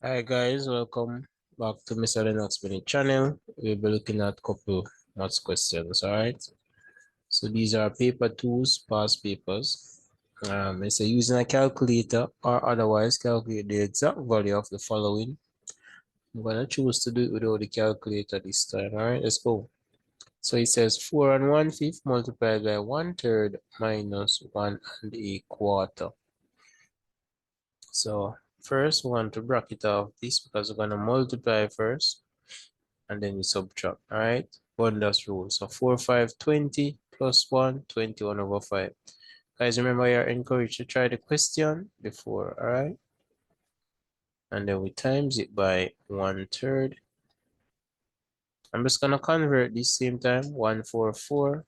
Hi guys, welcome back to Mr. Lennox Minute channel. We'll be looking at a couple maths questions, alright? So these are paper 2's past papers. It's using a calculator or otherwise calculate the exact value of the following. I'm gonna choose to do it without the calculator this time, alright? Let's go. So it says 4 and 1/5 multiplied by 1/3 minus 1 1/4. So first we want to bracket off this because we're gonna multiply first and then we subtract. All right, Bundas rule. So 4, 5, 20 plus 1, 21/5. Guys, remember you're encouraged to try the question before. All right, and then we times it by 1/3. I'm just gonna convert this same time. 144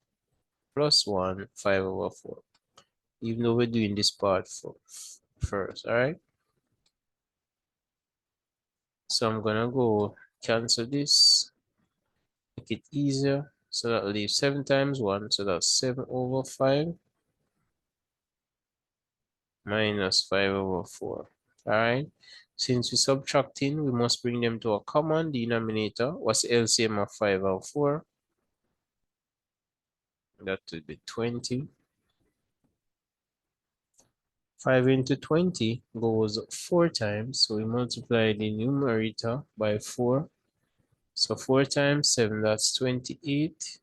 plus 1, 5/4. Even though we're doing this part first. All right, so I'm gonna go cancel this, make it easier. So that leaves 7 times 1, so that's 7/5 minus 5/4. All right. Since we're subtracting, we must bring them to a common denominator. What's the LCM of 5 and 4? That would be 20. 5 into 20 goes 4 times, so we multiply the numerator by 4. So 4 times 7, that's 28,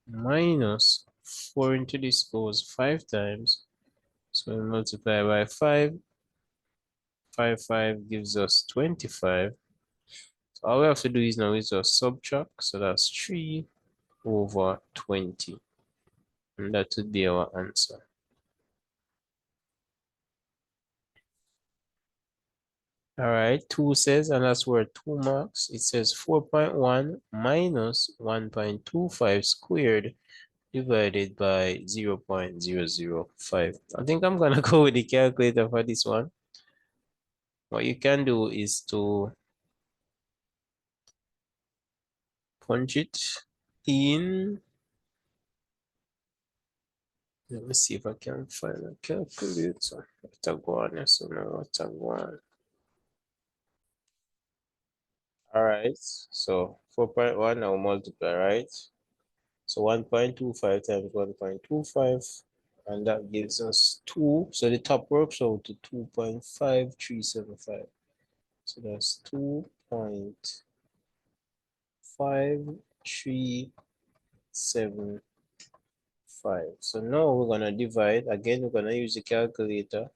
minus 4 into this goes 5 times, so we multiply by 5. 5 gives us 25. So all we have to do is now is just subtract, so that's 3/20. And that would be our answer. All right, 2 says, and that's worth 2 marks. It says 4.1 minus 1.25 squared divided by 0.005. I think I'm gonna go with the calculator for this one. What you can do is to punch it in. Let me see if I can find a calculator. What I go on, so now what I go on. All right, so 4.1 now multiply, right? So 1.25 times 1.25, and that gives us 2. So the top works out to 2.5375. So that's 2.5375. So now we're gonna divide. Again, we're gonna use the calculator.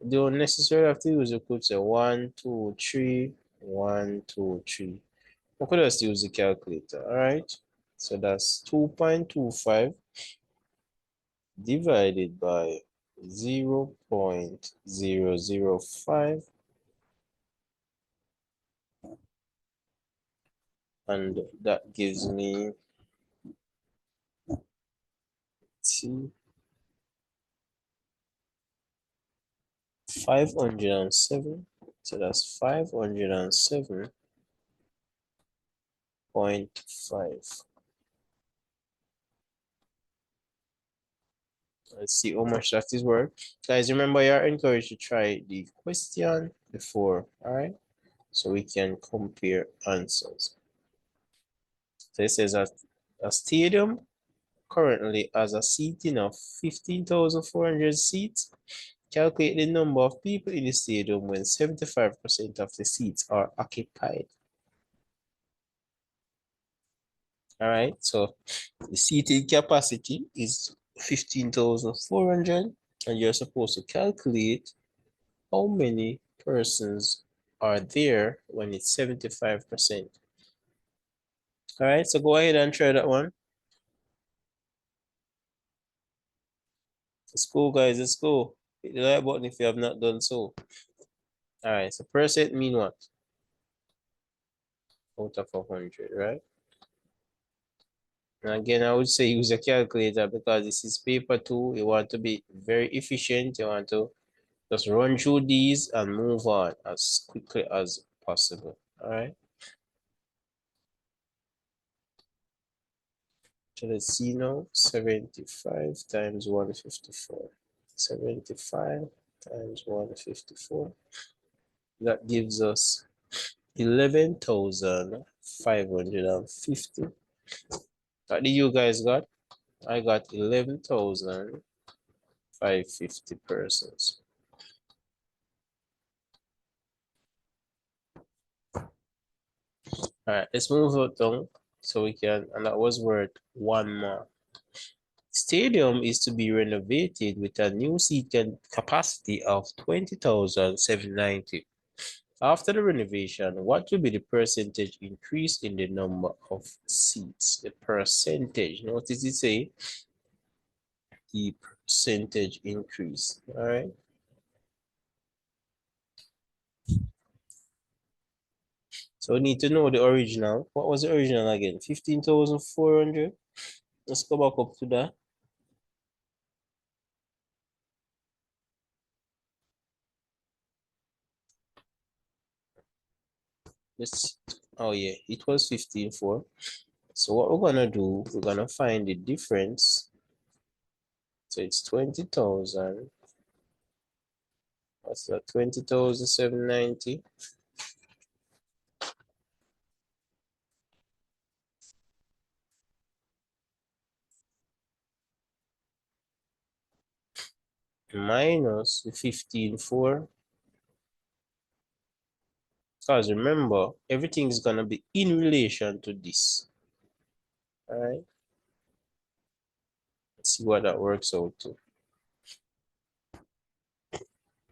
You don't necessarily have to use, you could say 1, 2, 3, 1, 2, 3. We could just use the calculator, all right? So that's 2.25 divided by 0.005, and that gives me 507. So that's 507.5. Let's see how much that is worth. Guys, remember you're encouraged to try the question before, all right? So we can compare answers. So it says that a stadium currently has a seating of 15,400 seats. Calculate the number of people in the stadium when 75% of the seats are occupied. All right, so the seating capacity is 15,400, and you're supposed to calculate how many persons are there when it's 75%. All right, so go ahead and try that one. Let's go, guys, let's go. Hit the like button if you have not done so. All right, so percent mean what? Out of 100, right? And again, I would say use a calculator because this is paper 2. You want to be very efficient. You want to just run through these and move on as quickly as possible. All right. So let's see now. 75 times 154. 75 times 154. That gives us 11,550. What did you guys got? I got 11,550 persons. All right, let's move it down so we can, and that was worth 1 more. Stadium is to be renovated with a new seat capacity of 20,790. After the renovation, what will be the percentage increase in the number of seats? The percentage, notice it say the percentage increase, all right? So we need to know the original. What was the original again? 15,400. Let's go back up to that. Let's, oh yeah, it was 15,400. So what we're gonna do, we're gonna find the difference. So it's 20,000. What's that? 20,790. Minus the 15,400. Because remember, everything is gonna be in relation to this. All right. Let's see what that works out to.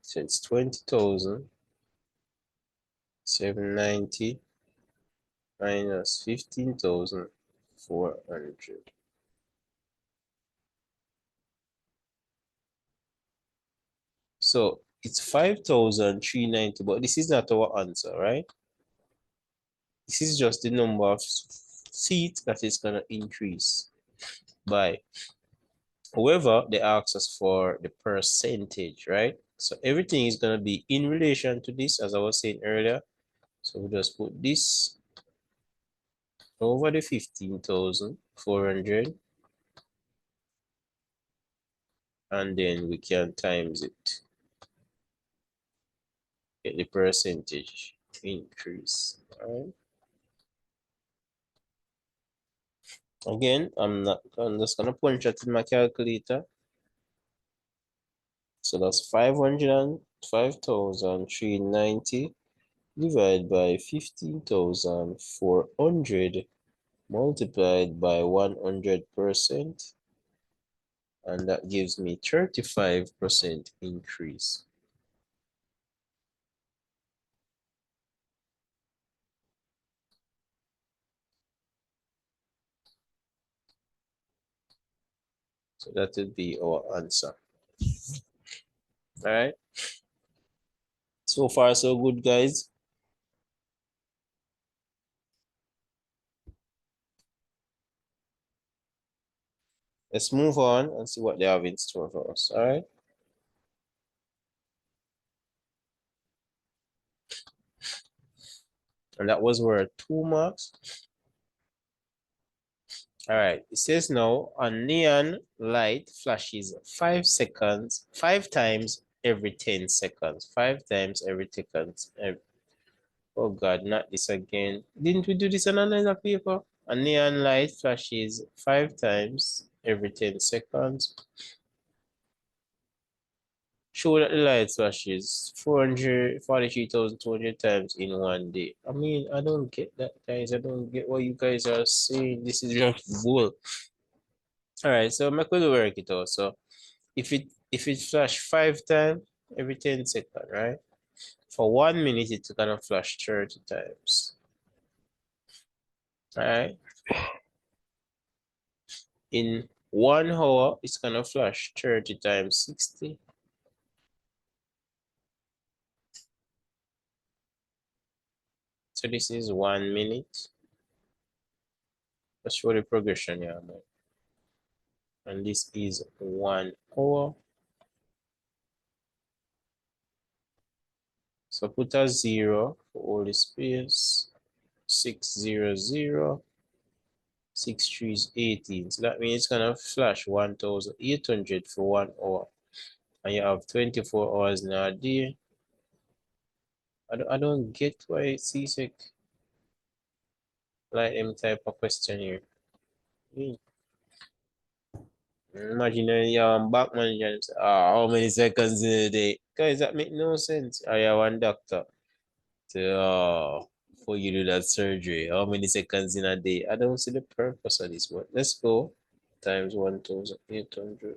So it's 20,790 minus 15,400. So it's 5,390, but this is not our answer, right? This is just the number of seats that is gonna increase by. However, they ask us for the percentage, right? So everything is gonna be in relation to this, as I was saying earlier. So we just put this over the 15,400, and then we can times it, get the percentage increase. All right. Again, I'm just gonna punch it in my calculator. So that's 505,390 divided by 15,400 multiplied by 100%, and that gives me 35% increase. So that would be our answer. All right. So far, so good, guys. Let's move on and see what they have in store for us. All right. And that was worth 2 marks. All right. It says now a neon light flashes 5 seconds, 5 times every 10 seconds. 5 times every seconds. Oh God, not this again. Didn't we do this on another paper? A neon light flashes 5 times every 10 seconds. Show that the light flashes 443,200 times in 1 day. I mean, I don't get that, guys. I don't get what you guys are saying. This is just bull. All right, so I'm going to work it out. So if it flash 5 times every 10 seconds, right? For 1 minute, it's gonna flash 30 times. All right. In 1 hour, it's gonna flash 30 times 60. So this is 1 minute. Let's show the progression here, man. And this is 1 hour. So put a 0 for all the space. 600. 6 3 is 18. So that means it's gonna flash 1,800 for 1 hour. and you have 24 hours in a day. I don't get why Csec like them type of question here. Imagine you have back manager and say, how many seconds in a day? Guys, that make no sense. I have one doctor to for you to do that surgery. How many seconds in a day? I don't see the purpose of this, but let's go times 1,800.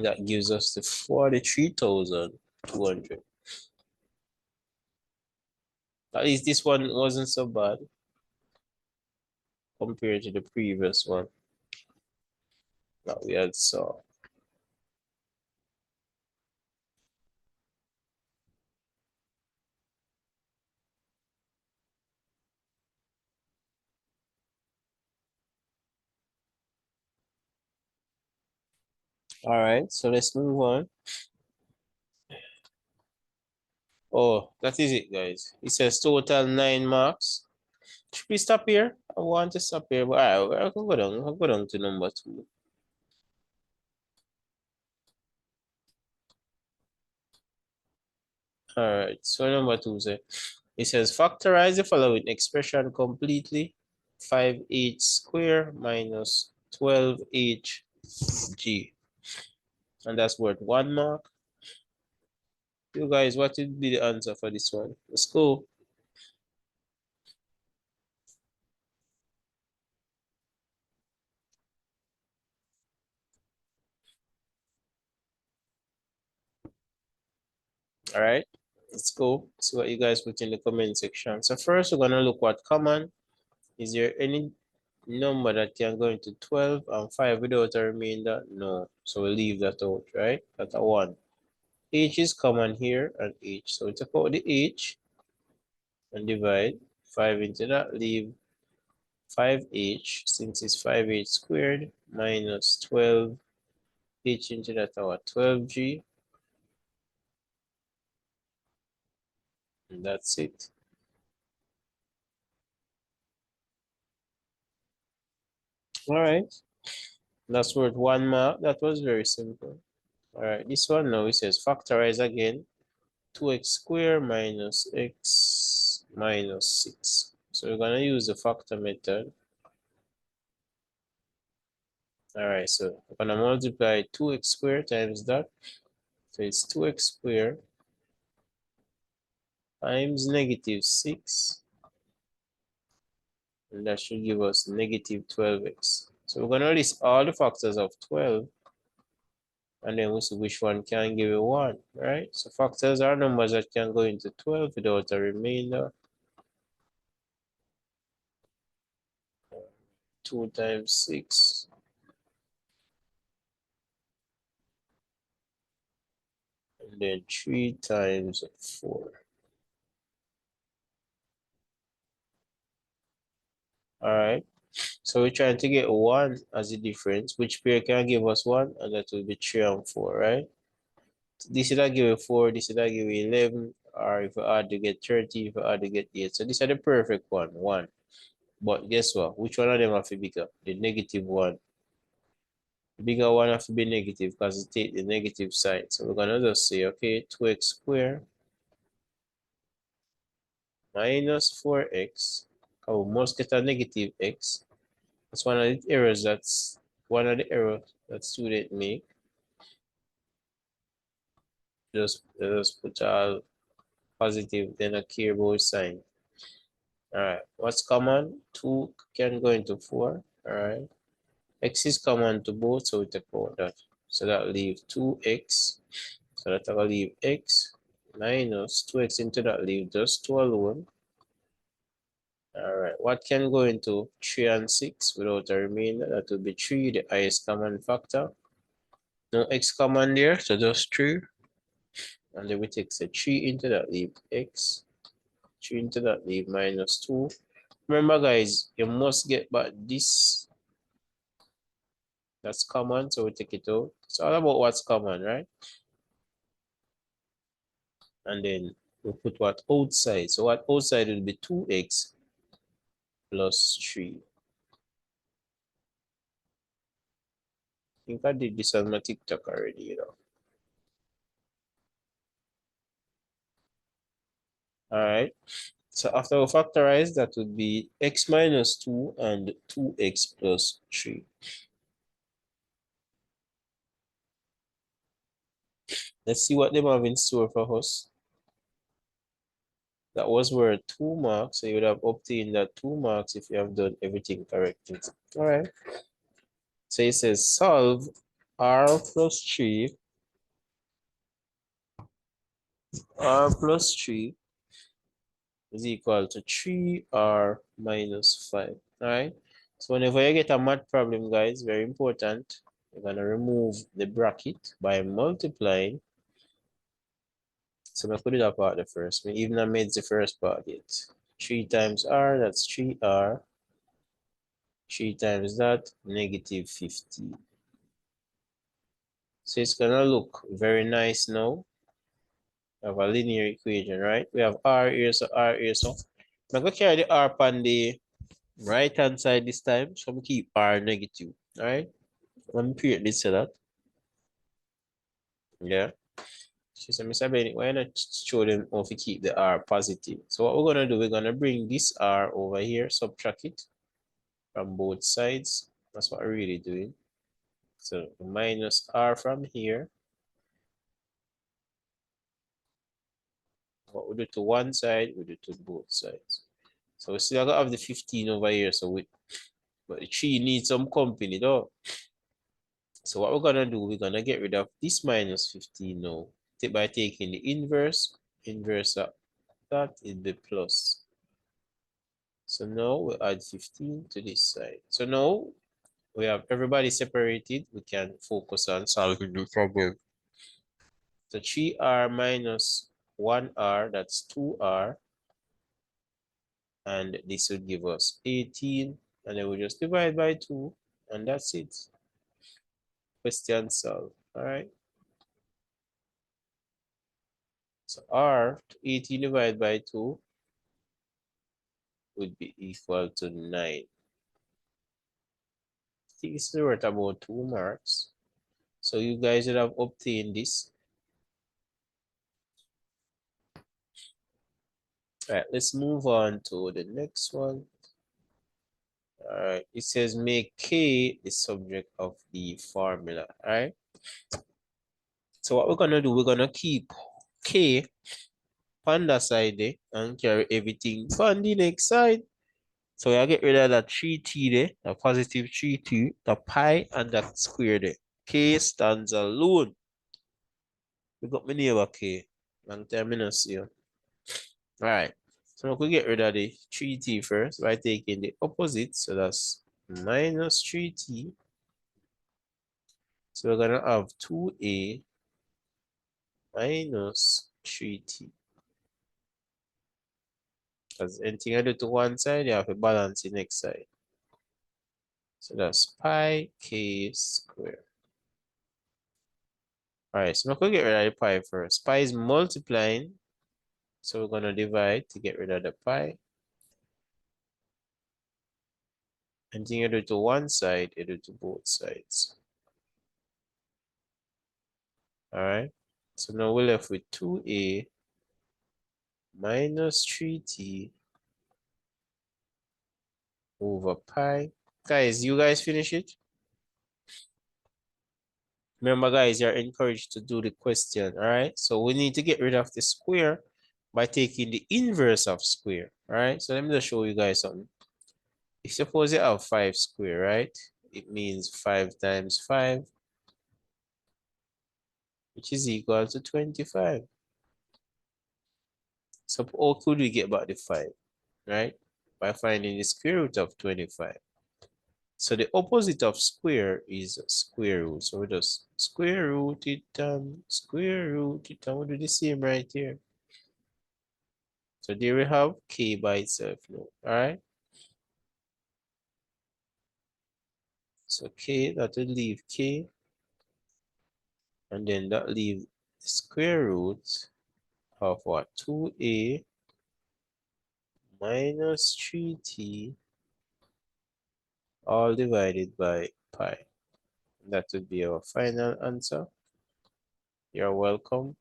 That gives us the 43,200. At least this one wasn't so bad compared to the previous one that we had saw. All right, so let's move on. Oh, that is it, guys. It says total 9 marks. Should we stop here? I want to stop here, but I can go down. I'll go down to number 2. All right, so number 2 says, it says factorize the following expression completely. 5h squared minus 12hg. And that's worth 1 mark. You guys, what would be the answer for this one? Let's go. All right, let's go. See what you guys put in the comment section. So first, we're gonna look what common. Is there any number that can go into 12 and 5 without a remainder? No. So we'll leave that out, right? That's a 1. H is common here and H. So we take out the H and divide 5 into that, leave 5H, since it's 5H squared minus 12H into that, our 12G. And that's it. All right. That's worth 1 mark. That was very simple. All right, this one now it says factorize again. 2x squared minus x minus 6. So we're gonna use the factor method. All right, so we're gonna multiply 2x squared times that. So it's 2x squared times negative 6. And that should give us negative 12x. So we're gonna list all the factors of 12. And then we see which one can give you 1, right? So factors are numbers that can go into 12 without a remainder. 2 times 6. And then 3 times 4. All right. So we're trying to get 1 as a difference. Which pair can give us 1? And that will be 3 and 4, right? This is that give you 4, this is that give you 11. Or if you add to get 30, if you add to get 8. So this is the perfect one, 1. But guess what? Which one of them have to be bigger? The negative one. The bigger one have to be negative because it takes the negative side. So we're gonna just say, okay, 2x squared minus 4x. Oh, we must get a negative x. That's one of the errors that student make. Just put all positive, then a care about sign. All right, what's common? 2 can go into 4. All right, x is common to both, so we take out that. So that leaves 2x. So that will leave x minus 2x into that leave just 2 alone. All right, what can go into 3 and 6 without a remainder? That will be 3, the highest common factor. No x common there, so just 3. And then we take the 3 into that leave x. 3 into that leave minus 2. Remember, guys, you must get back this. That's common, so we take it out. It's all about what's common, right? And then we put what outside. So what outside will be 2x plus 3. think I did this on my TikTok already, you know. All right. So after we factorize, that would be x minus 2 and 2x plus 3. Let's see what they have in store for us. That was worth 2 marks, so you would have obtained that 2 marks if you have done everything correctly. All right. So it says solve r plus 3, r plus 3 is equal to 3r minus 5. All right. So whenever you get a math problem, guys, very important, you're going to remove the bracket by multiplying. So I put it up out the first. Even I made the first part yet. 3 times r, that's 3r. 3 times that, negative 50. So it's gonna look very nice now. We have a linear equation, right? We have r here, so r here, so I'm gonna carry the r on the right hand side this time. So I'm gonna keep r negative. All right. Let me create this so that. Yeah. She said, Mr. Bennett, why not show them how to keep the r positive? So what we're gonna do, we're gonna bring this r over here, subtract it from both sides. That's what we're really doing. So minus r from here. What we do to one side, we do to both sides. So we still have the 15 over here. So but the 3 needs some company though. So what we're gonna do, we're gonna get rid of this minus 15 now. By taking the inverse of that is the plus. So now we add 15 to this side. So now we have everybody separated. We can focus on solving the problem. So 3r minus 1r, that's 2r. And this would give us 18. And then we just divide by 2. And that's it. Question solved. All right. So r to 18 divided by 2 would be equal to 9. I think it's worth about 2 marks. So you guys would have obtained this. All right, let's move on to the next one. All right, it says make K the subject of the formula. All right. So what we're gonna do, we're gonna keep K on that side there and carry everything on the next side. So I get rid of that 3t there, the positive 3t, the pi, and that square there. K stands alone. We got my neighbor K. Long time I not see you. Alright. So we could get rid of the 3t first by taking the opposite. So that's minus 3t. So we're gonna have 2a minus 3t. Because anything I do to one side, you have to balance the next side. So that's pi k squared. All right, so we're going to get rid of the pi first. Pi is multiplying, so we're going to divide to get rid of the pi. And then you do to one side, you do to both sides. All right, so now we're left with 2a minus 3t over pi. Guys, you guys finish it? Remember, guys, you're encouraged to do the question, all right? So we need to get rid of the square by taking the inverse of square, all right? So let me just show you guys something. If suppose you have 5 square, right? It means 5 times 5, which is equal to 25. So how could we get back the 5, right? By finding the square root of 25. So the opposite of square is square root. So we just square root it and square root it, and we do the same right here. So there we have k by itself now, all right? So k, that will leave k, and then that leave the square root of what? 2a minus 3t all divided by pi. That would be our final answer. You're welcome.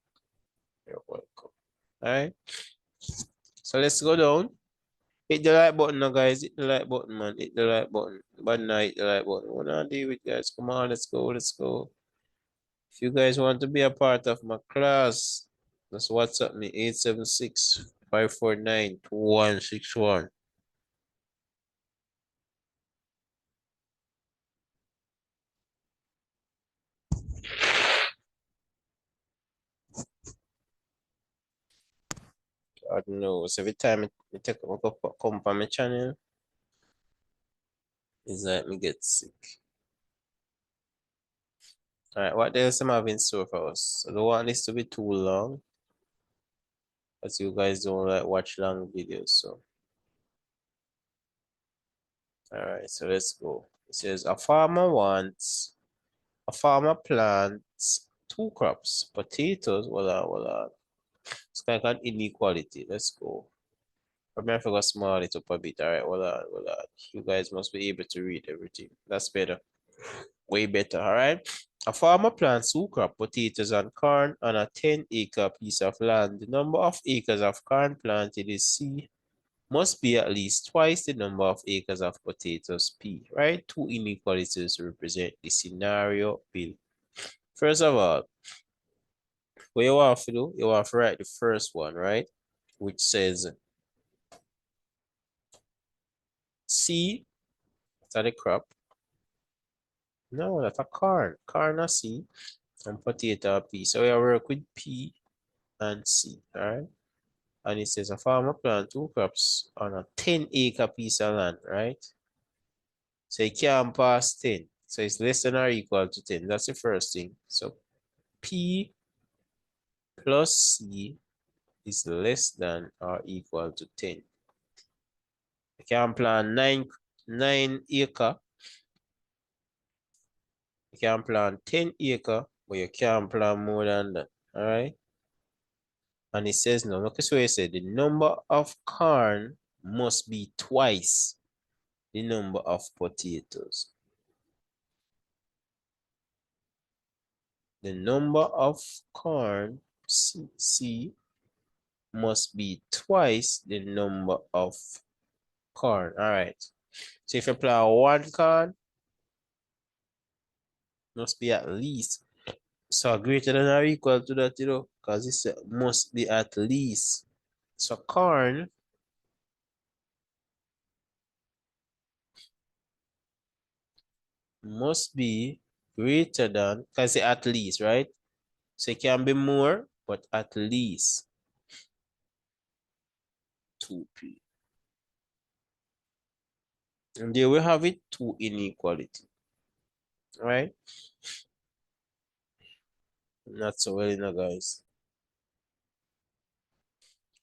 You're welcome. All right. So let's go down. Hit the like button now, guys. Hit the like button, man. Hit the like button. But now hit the like button. What I do with guys? Come on, let's go. Let's go. If you guys want to be a part of my class, just WhatsApp me 876-549-2161. God knows. Every time I take come on my channel, it's like me get sick. All right, what else am I having in store for us? I don't want this to be too long, because you guys don't like watch long videos. So, all right, so let's go. It says a farmer plants 2 crops, potatoes. Voila. It's kind of an inequality. Let's go. I'm going to small it up a bit. All right, voila. You guys must be able to read everything. That's better. Way better. All right. A farmer plants 2 crops, potatoes and corn, on a 10-acre piece of land. The number of acres of corn planted is C. Must be at least twice the number of acres of potatoes P. Right? 2 inequalities represent the scenario B. First of all, what you want to do, you want to write the first one, right? Which says C, that's the crop. No, that's a corn. Corn a C and potato a P. So we work with P and C, all right? And it says a farmer plant 2 crops on a 10-acre piece of land, right? So it can't pass 10. So it's less than or equal to 10. That's the first thing. So P plus C is less than or equal to 10. You can plant 9 acre. You can plant 10 acre, but you can't plant more than that. All right. And it says no, look at what it said. The number of corn must be twice the number of potatoes. The number of corn, C, must be twice the number of corn. All right. So if you plant 1 corn, must be at least, so greater than or equal to that, because it must be at least. So corn must be greater than, because it's at least, right? So it can be more, but at least 2P. And there we have it, 2 inequality. Right? Not so well, guys.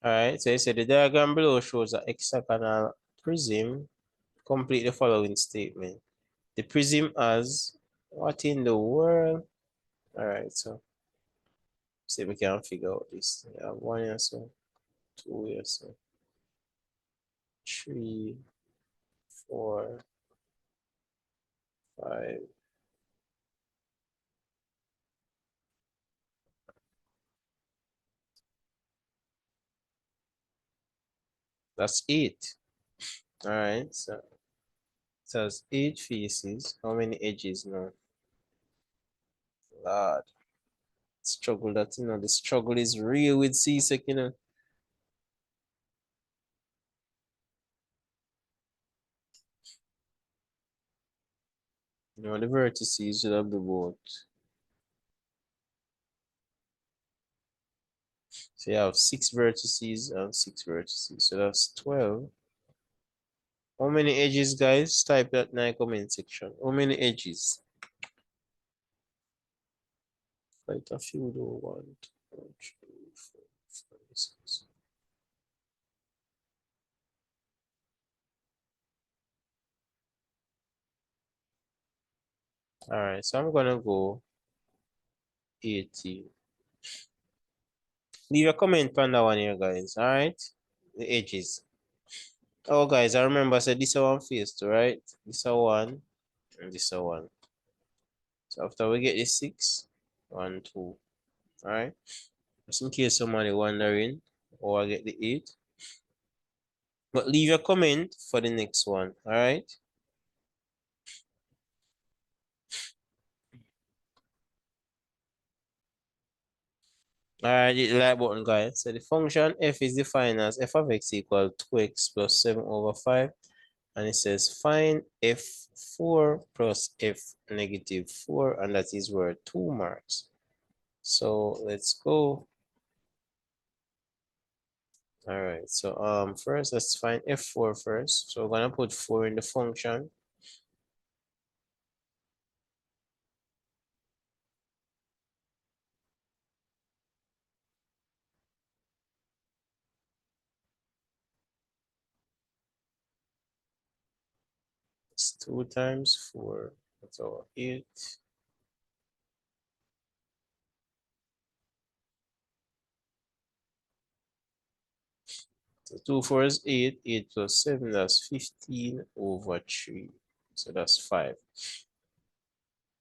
Alright, so you said the diagram below shows an hexagonal prism. Complete the following statement. The prism has what in the world? Alright, so see if we can figure out this. We have 1 here, so 2 here, so 3, 4, 5. That's 8. Alright, so it has 8 faces. How many edges now? Lord. Struggle that, the struggle is real with Csec. The vertices should have the both. So you have 6 vertices and 6 vertices. So that's 12. How many edges, guys? Type that in the comment section. How many edges? Quite a few though. 1, 2, 3, 4, 5, 6. Alright, so I'm gonna go 80. Leave a comment on that one here, guys. Alright? The edges. Oh guys, I remember I said this is one face too, right? This is one and this is one. So after we get the 6, 1, 2. All right. Just in case somebody wondering, or I get the 8. But leave a comment for the next one. All right. All right, hit the like button, guys. So the function f is defined as f of x equal 2x plus 7 over 5. And it says find f4 plus f negative 4, and that is worth 2 marks. So let's go. All right, so first let's find f4 first. So we're gonna put 4 in the function. It's 2 times 4, that's our 8. So 2 4 is 8, 8 plus 7, that's 15 over 3. So that's 5.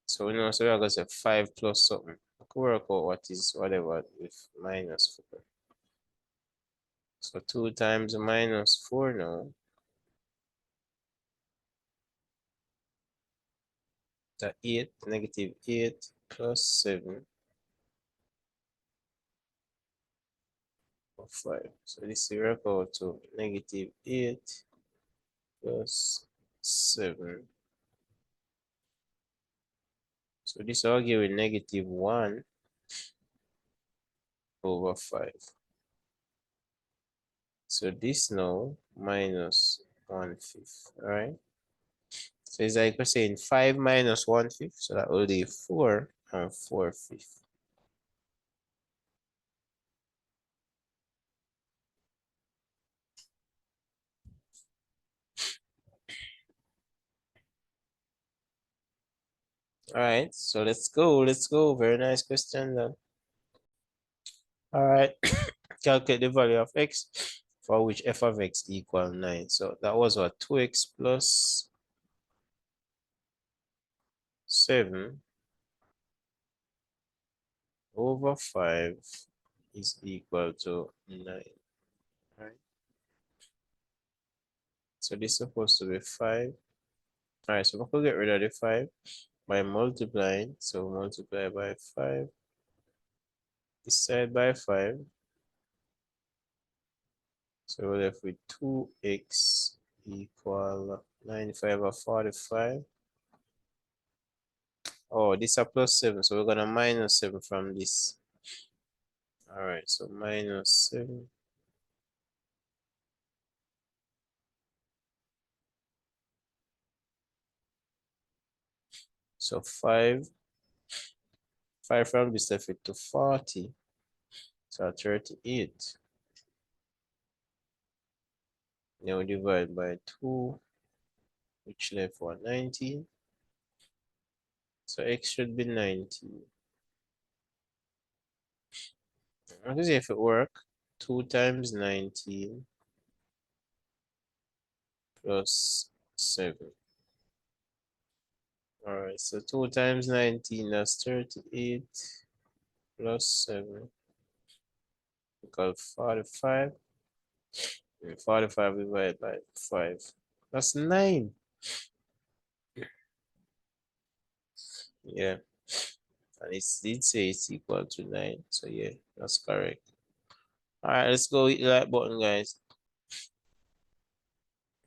So we know, so we're gonna say 5 plus something. I could work out what is whatever with minus 4. So 2 times minus 4 now. The 8, negative 8 plus 7 or 5. So this will work out to negative 8 plus 7. So this will give you negative 1 over 5. So this now minus 1/5, all right? So it's like we're saying 5 minus 1/5, so that will be 4 and 4/5. All right, so let's go. Very nice question then. All right, calculate the value of x for which f of x equal 9. So that was what, 2x plus 7 over 5 is equal to 9. Right? So this is supposed to be 5. All right, so we could get rid of the 5 by multiplying. So multiply by 5. This side by 5. So we're left with 2x equal 95 or 45. Oh, this is plus 7. So we're going to minus 7 from this. All right, so minus 7. So 5 from this left it to 40. So 38. Now divide by 2, which left for 19. So x should be 19. Let's see if it work. 2 times 19 plus 7. All right, so 2 times 19, that's 38 plus 7 equal 45. And 45 divided by 5. That's 9. Yeah. And it did say it's equal to 9. So yeah, that's correct. All right, let's go hit the like button, guys.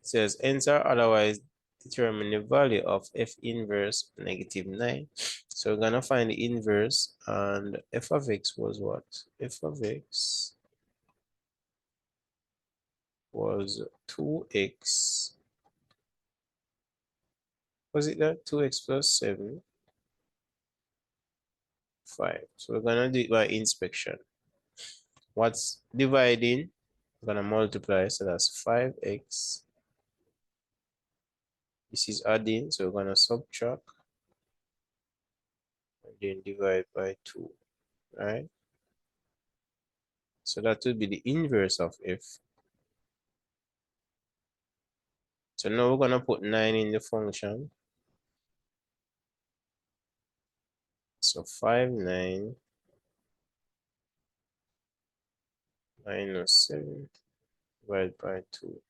It says enter otherwise determine the value of f inverse negative 9. So we're gonna find the inverse, and f of x was what? F of x was 2x. Was it that? 2x plus 7, 5. So we're gonna do it by inspection. What's dividing? We're gonna multiply, so that's 5x. This is adding, so we're gonna subtract and then divide by 2, right? So that would be the inverse of f. So now we're gonna put 9 in the function. So 59 minus 7 divided by 2.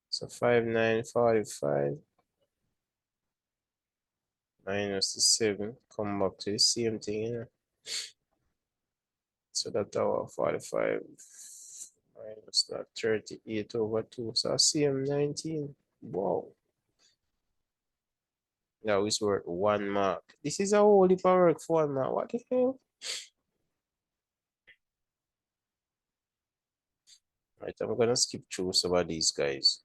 So 5945 minus the 7. Come back to the same thing, you know. So that's our 45 minus that 38 over 2. So same 19. Wow. That was worth 1 mark. This is a whole heap of work for 1 mark. What the hell? Right, I'm gonna skip through some of these guys.